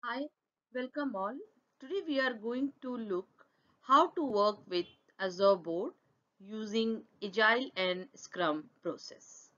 Hi, welcome all. Today we are going to look how to work with Azure board using Agile and Scrum process.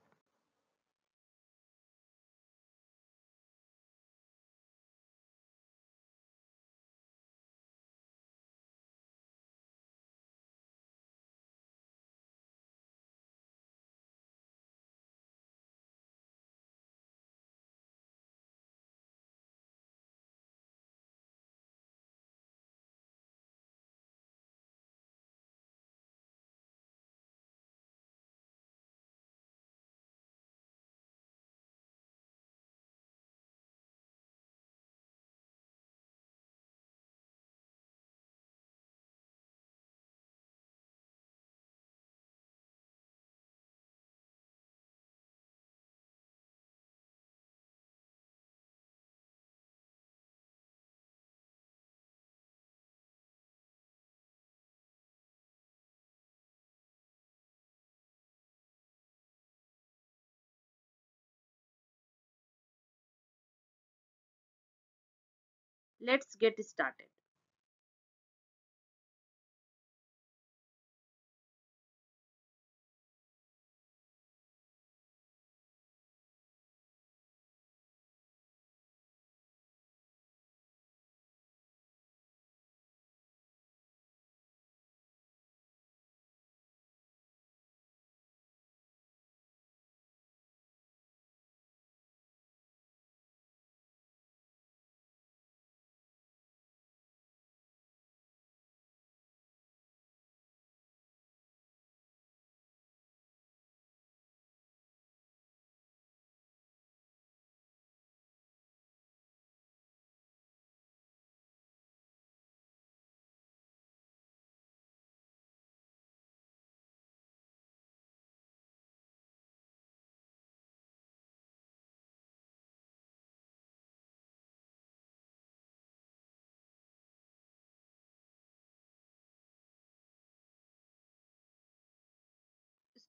Let's get started.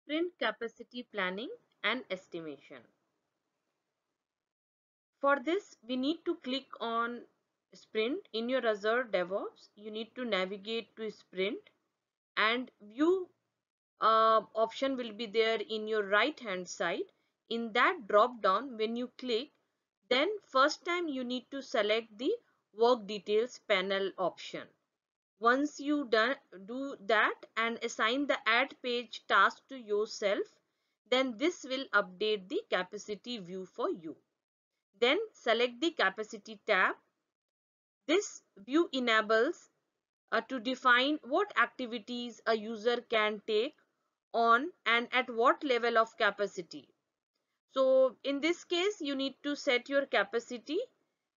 Sprint capacity planning and estimation. For this, we need to click on Sprint in your Azure DevOps. You need to navigate to Sprint and view option will be there in your right hand side. In that drop down, when you click, then first time you need to select the work details panel option. Once you do that and assign the add page task to yourself, then this will update the capacity view for you. Then select the capacity tab. This view enables to define what activities a user can take on and at what level of capacity. So in this case, you need to set your capacity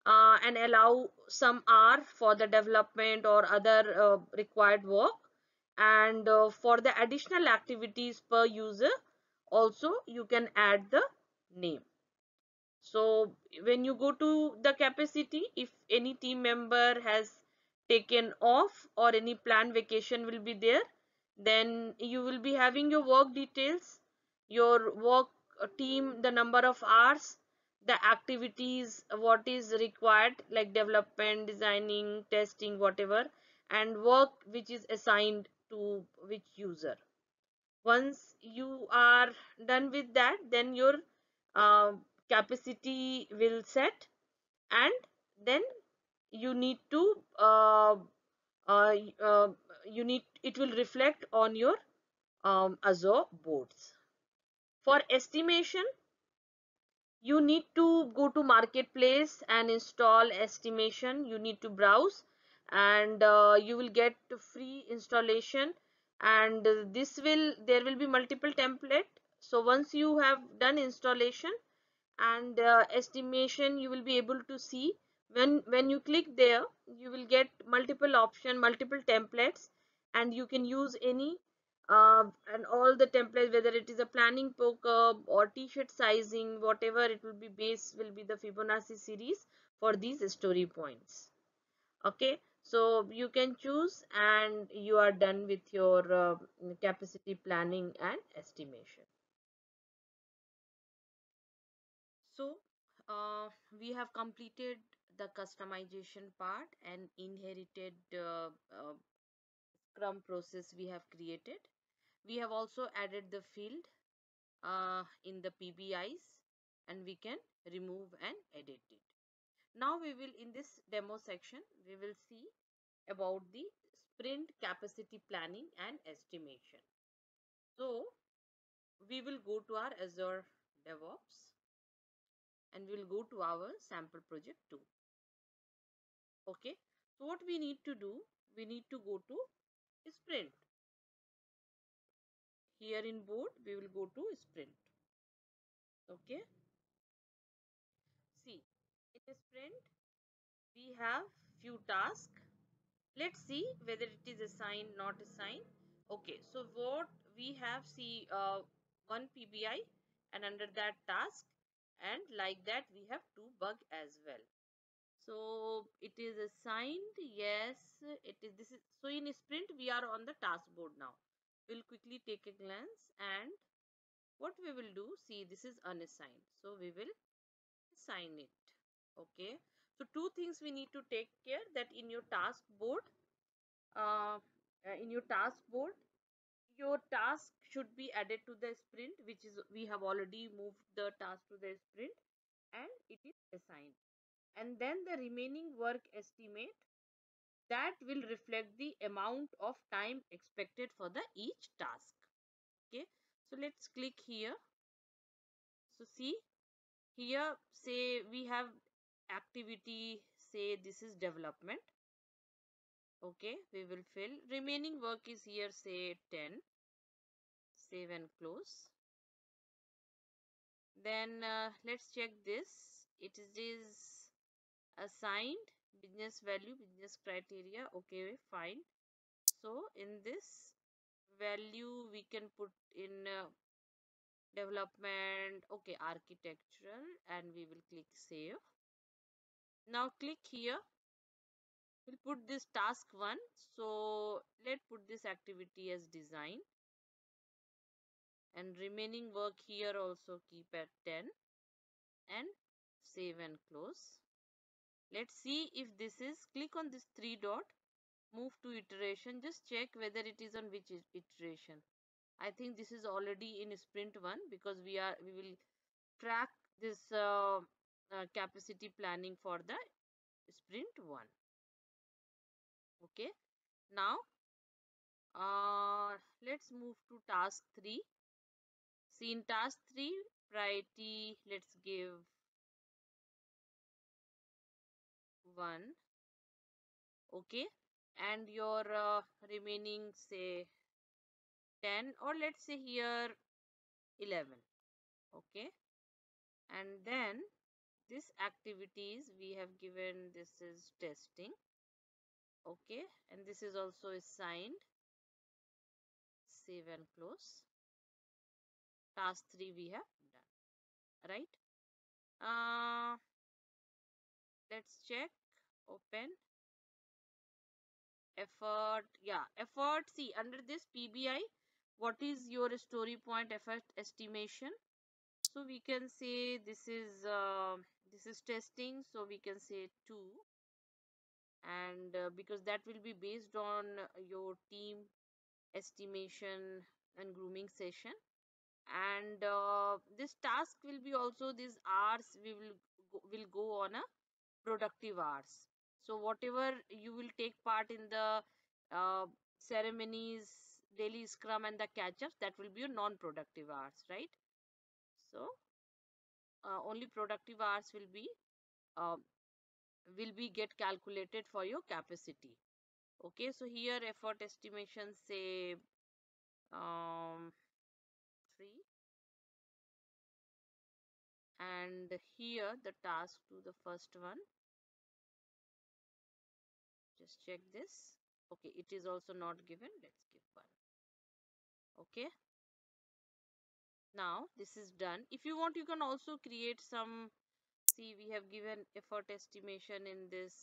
and allow some hour for the development or other required work. And for the additional activities per user, also you can add the name. So when you go to the capacity, if any team member has taken off or any planned vacation will be there, then you will be having your work details, your work team, the number of hours, the activities, what is required like development, designing, testing, whatever, and work which is assigned to which user. Once you are done with that, then your uh, capacity will set, and then you need to uh, uh, it will reflect on your Azure boards. For estimation, you need to go to marketplace and install estimation. You need to browse, and you will get free installation, and this will there will be multiple template. So once you have done installation and estimation, you will be able to see when you click there, you will get multiple option, multiple templates, and you can use any and all the templates, whether it is a planning poker or t-shirt sizing, whatever it will be, base will be the Fibonacci series for these story points. Okay, so you can choose and you are done with your capacity planning and estimation. So we have completed the customization part and inherited Scrum process we have created. We have also added the field in the PBIs, and we can remove and edit it. Now we will, in this demo section, we will see about the sprint capacity planning and estimation. So we will go to our Azure DevOps and we'll go to our sample project 2. Okay, so what we need to do, we need to go to sprint. Here in board we will go to sprint. Okay, see, in a sprint we have few tasks. Let's see whether it is assigned, not assigned. Okay, so what we have, see, one PBI and under that task, and like that we have two bug as well. So it is assigned, yes, it is. This is so in sprint we are on the task board now. We'll quickly take a glance, and what we will do, see, this is unassigned, so we will assign it. Okay, so two things we need to take care, that in your task board, uh, in your task board, your task should be added to the sprint, which is, we have already moved the task to the sprint, and it is assigned. And then the remaining work estimate, that will reflect the amount of time expected for the each task. Okay, so let's click here. So see, here say we have activity, say this is development. Okay, we will fill. Remaining work is here, say 10. Save and close. Then let's check this. It is assigned business value, business criteria. Okay, fine. So in this value we can put in development, okay, architectural, and we will click save. Now click here. We'll put this task 1. So let's put this activity as design, and remaining work here also keep at 10, and save and close. Let's see if this is, click on this 3 dot, move to iteration, just check whether it is on which iteration. I think this is already in sprint 1, because we will track this capacity planning for the sprint 1. Okay, now let's move to task 3. See, in task 3, priority, let's give 1. Okay, and your remaining, say 10, or let's say here 11. Okay, and then this activities we have given, this is testing. Okay, and this is also assigned. Save and close. Task 3 we have done, right? Let's check. Open effort. Yeah, effort. See, under this PBI, what is your story point effort estimation? So we can say this is testing, so we can say 2, and because that will be based on your team estimation and grooming session. And this task will be also, these hours we will go on a productive hours. So whatever you will take part in the uh, ceremonies, daily scrum, and the catch-ups, that will be your non-productive hours, right? So only productive hours uh, will be get calculated for your capacity. Okay, so here effort estimation, say 3, and here the task to the first one, just check this. Okay, it is also not given, let's give 1. Okay, now this is done. If you want, you can also create some. See, we have given effort estimation in this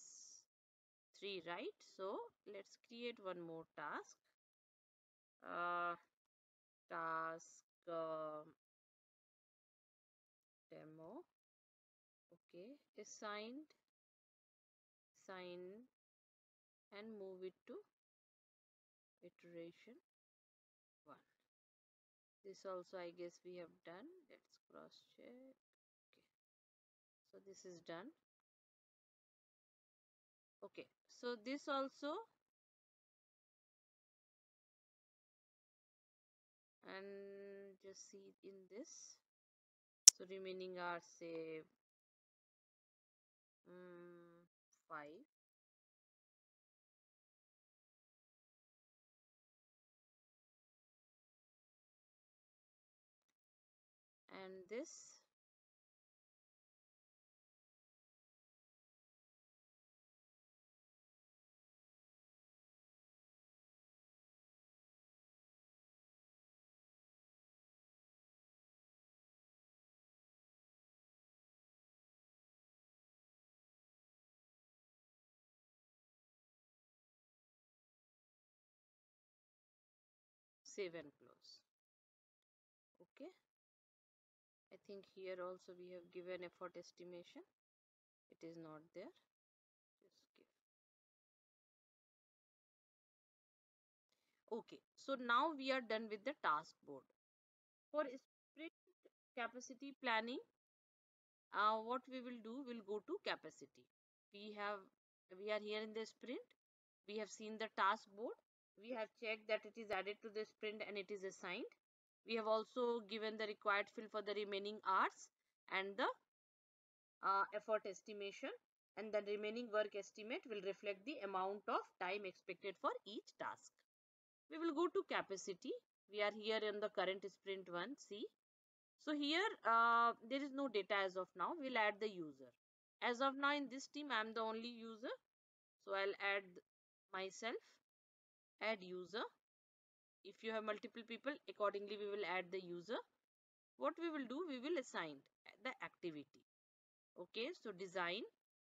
3, right? So let's create one more task. Task demo. Okay, assigned assign and move it to iteration 1. This also I guess we have done. Let's cross check. Okay, so this is done. Okay, so this also, and just see in this. So remaining are say 5. And this 7 close. Okay, I think here also we have given effort estimation. It is not there. Just give. Okay, so now we are done with the task board. For sprint capacity planning, what we will do, we'll go to capacity. We are here in the sprint. We have seen the task board. We have checked that it is added to the sprint and it is assigned. We have also given the required field for the remaining hours and the effort estimation, and the remaining work estimate will reflect the amount of time expected for each task. We will go to capacity. We are here in the current sprint 1. See, so here there is no data as of now. We'll add the user. As of now in this team I am the only user, so I'll add myself. Add user. If you have multiple people, accordingly we will add the user. What we will do, we will assign the activity. Okay, so design.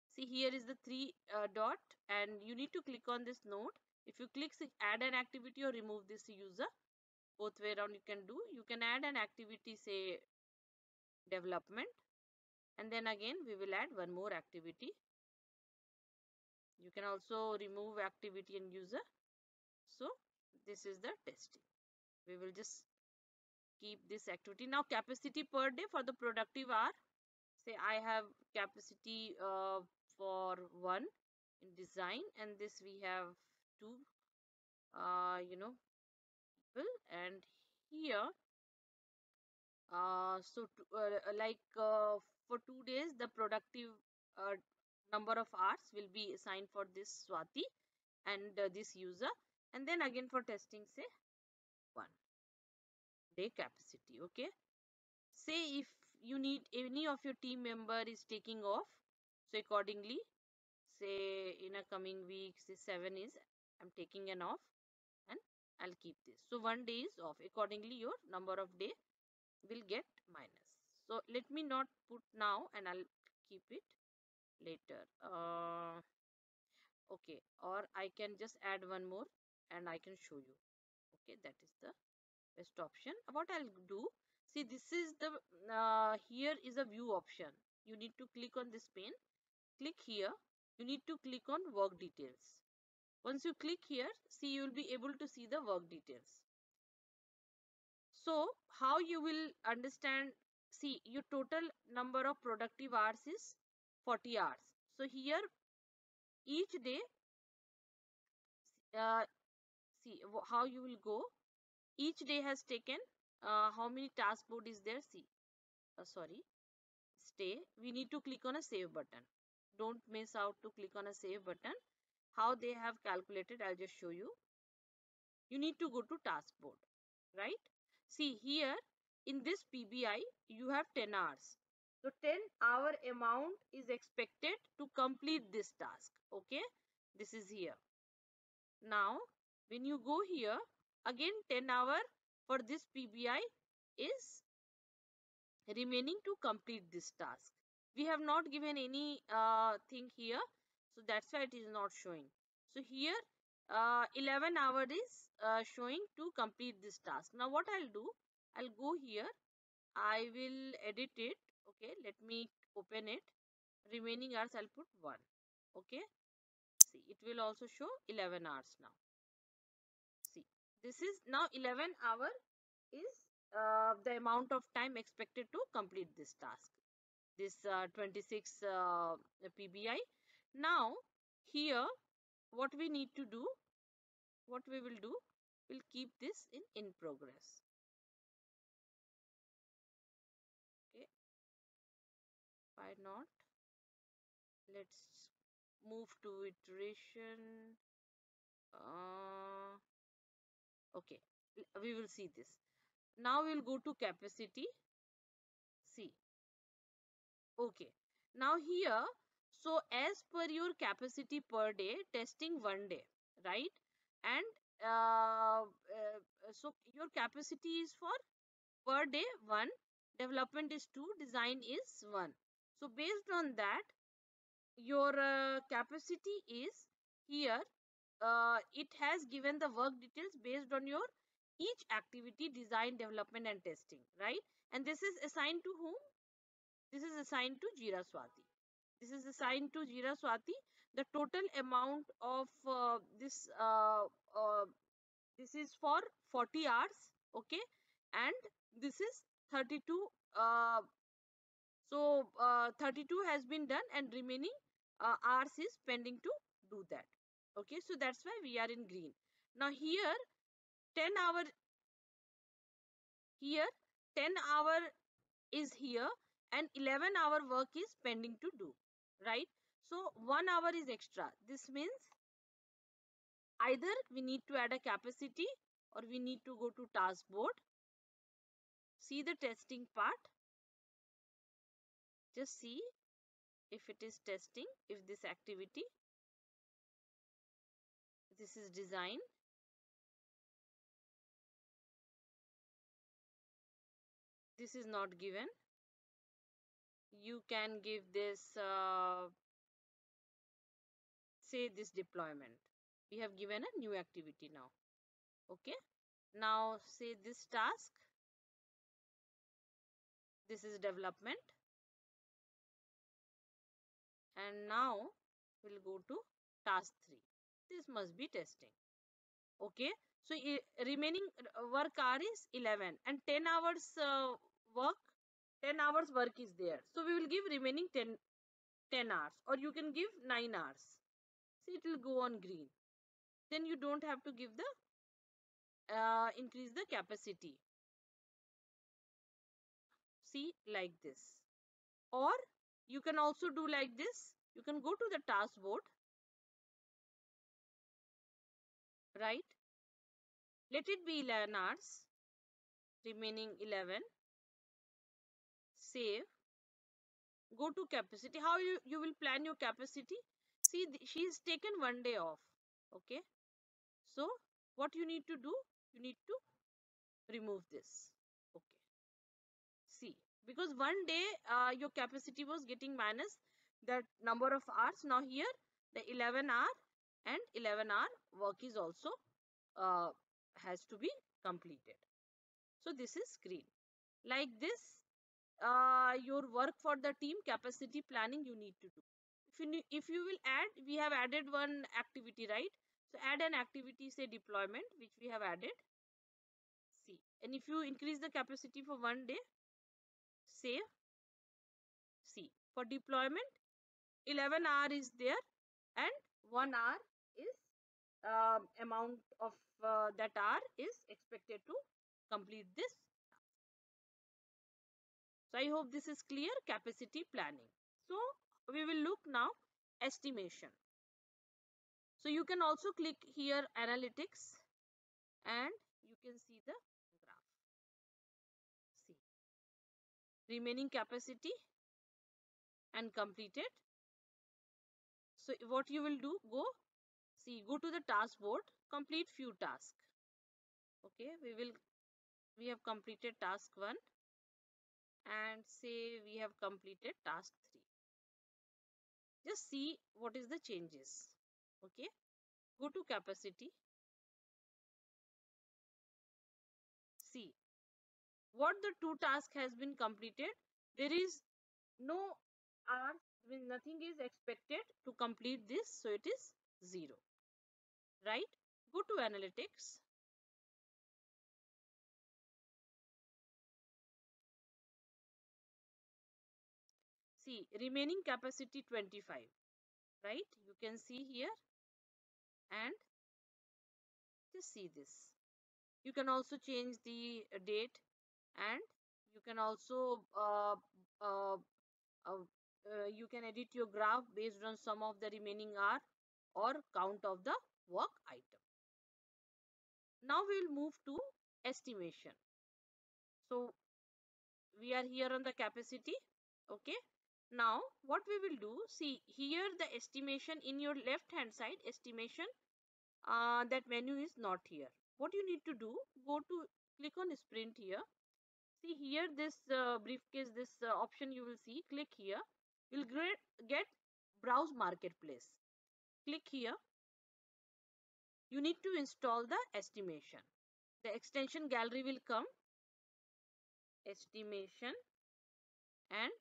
See, here is the 3 dot, and you need to click on this node. If you click add an activity or remove this user, both way around you can do. You can add an activity, say development, and then again we will add one more activity. You can also remove activity and user. So this is the testing. We will just keep this activity. Now capacity per day for the productive hour. Say I have capacity for 1 in design, and this we have 2 people, and here so for 2 days the productive uh, number of hours will be assigned for this Swati and this user, and then again for testing say 1 day capacity. Okay, say if you need any of your team member is taking off, so accordingly say in a coming week, say 7 is I'm taking an off, and I'll keep this. So 1 day is off. Accordingly your number of day will get minus. So let me not put now, and I'll keep it later. Okay, or I can just add one more and I can show you. Okay, that is the best option. What I'll do, see, this is the here is a view option. You need to click on this pane. Click here. You need to click on work details. Once you click here, see, you will be able to see the work details. So how you will understand, see, your total number of productive hours is 40 hours. So here each day, uh, see how you will go. Each day has taken how many task board is there. See, sorry, stay. We need to click on a save button. Don't miss out to click on a save button. How they have calculated, I'll just show you. You need to go to task board, right? See here in this PBI you have 10 hours. So 10-hour amount is expected to complete this task. Okay, this is here. Now when you go here, again 10-hour for this PBI is remaining to complete this task. We have not given any thing here, so that's why it is not showing. So here 11 hour is showing to complete this task. Now what I'll do, I'll go here, I will edit it. Okay, let me open it. Remaining hours I'll put 1. Okay, See, it will also show 11 hours now. See, this is now 11 hour is the amount of time expected to complete this task. This 26 PBI. Now here what we need to do, what we will do, we'll keep this in progress. Okay, why not? Let's move to iteration. Okay, we will see this. Now we'll go to capacity. See, okay. Now here, so as per your capacity per day, testing 1 day, right? And so your capacity is for per day 1, development is 2, design is 1. So based on that, your capacity is here. It has given the work details based on your each activity, design, development and testing, right? And this is assigned to whom? This is assigned to Jira Swati. This is assigned to Jira Swati. The total amount of this is for 40 hours, okay, and this is 32. 32 has been done and remaining hours is pending to do that. Okay, so that's why we are in green. Now here 10 hour, here 10 hour is here and 11-hour work is pending to do, right? So 1 hour is extra. This means either we need to add a capacity or we need to go to task board, see the testing part, just see if it is testing, if this activity, this is design, this is not given. You can give this say this deployment. We have given a new activity now. Okay, now say this task, this is development, and now we'll go to task 3. This must be testing. Okay, so remaining work hour is 11 and 10 hours work, 10 hours work is there, so we will give remaining 10 hours, or you can give 9 hours. See, it will go on green. Then you don't have to give the increase the capacity. See, like this. Or you can also do like this. You can go to the task board, right? Let it be 11 hours, remaining 11. Save. Go to capacity. How you will plan your capacity? See, she's taken 1 day off. Okay. So what you need to do? You need to remove this. Okay. See, because 1 day your capacity was getting minus that number of hours. Now here the 11 hour and 11 hour work is also has to be completed. So this is green. Like this, your work for the team capacity planning you need to do. If you will add, we have added one activity, right? So add an activity, say deployment, which we have added. See, and if you increase the capacity for 1 day, save. See, for deployment 11 hour is there and 1 hour is amount of that hour is expected to complete this. So I hope this is clear. Capacity planning. So we will look now estimation. So you can also click here analytics and you can see the graph. See, remaining capacity and completed. So what you will do, go to the task board, complete few tasks. Okay, we have completed task 1 and say we have completed task 3. Just see what is the changes. Okay, go to capacity. See what the 2 task has been completed. There is no hours, nothing is expected to complete this, so it is 0. Right? Go to analytics. See, remaining capacity 25. Right? You can see here and just see this. You can also change the date, and you can also uh, you can edit your graph based on sum of the remaining hour or count of the work item. Now we will move to estimation. So we are here on the capacity. Okay. Now what we will do, see here the estimation in your left hand side, estimation, that menu is not here. What you need to do, go to click on sprint here. See here this briefcase, this option you will see, click here. You'll get browse marketplace. Click here. You need to install the estimation. The extension gallery will come, estimation, and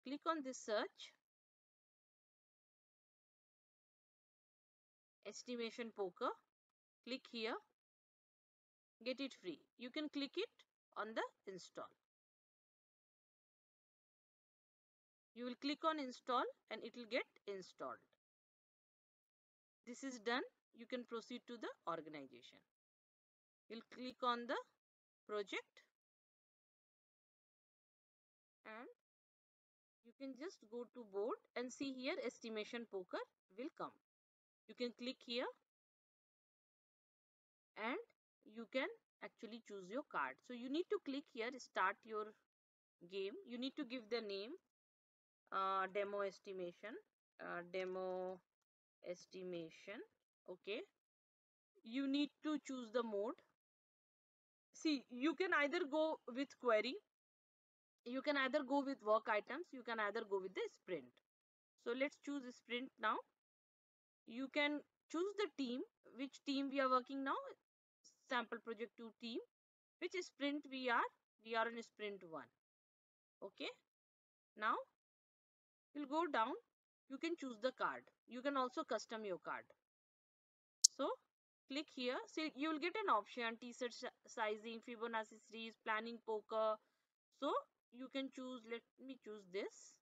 click on this search, estimation poker. Click here, get it free. You can click it on the install. You will click on install and it will get installed. This is done. You can proceed to the organization. You'll click on the project and you can just go to board and see here estimation poker will come. You can click here and you can actually choose your card. So you need to click here, start your game. You need to give the name, demo estimation, demo estimation. Okay. You need to choose the mode. See, you can either go with query, you can either go with work items, you can either go with the sprint. So let's choose sprint now. You can choose the team, which team we are working now, sample project 2 team, which sprint we are in sprint 1. Okay. Now you'll go down, you can choose the card, you can also custom your card. So click here. So you will get an option, t-shirt sizing, Fibonacci series, planning poker. So you can choose, let me choose this,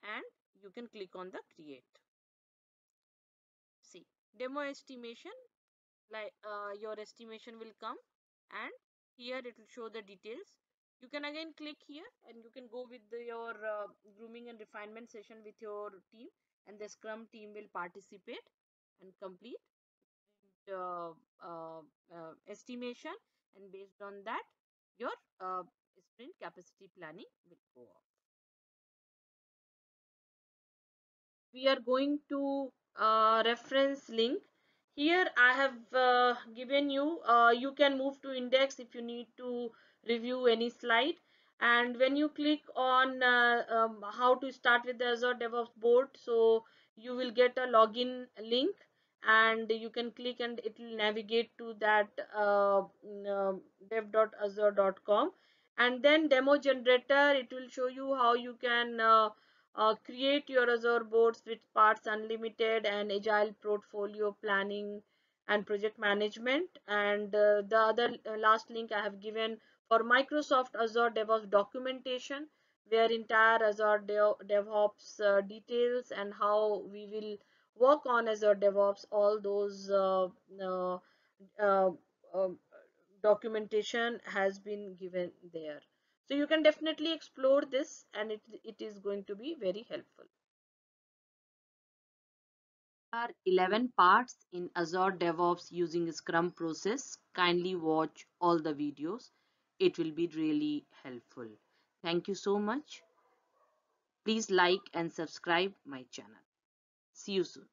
and you can click on the create. See, demo estimation, like your estimation will come and here it will show the details. You can again click here and you can go with your grooming and refinement session with your team, and the scrum team will participate and complete uh, uh, estimation, and based on that your sprint capacity planning will go up. We are going to reference link. Here I have given you, you can move to index if you need to review any slide, and when you click on how to start with the Azure DevOps board, so you will get a login link and you can click and it will navigate to that dev.azure.com, and then demo generator, it will show you how you can create your Azure boards with parts unlimited and agile portfolio planning and project management. And the other last link I have given for Microsoft Azure DevOps documentation, where entire Azure DevOps details and how we will work on Azure DevOps, all those uh, uh, uh, documentation has been given there. So you can definitely explore this, and it is going to be very helpful. There are 11 parts in Azure DevOps using Scrum process. Kindly watch all the videos. It will be really helpful. Thank you so much. Please like and subscribe my channel. See you soon.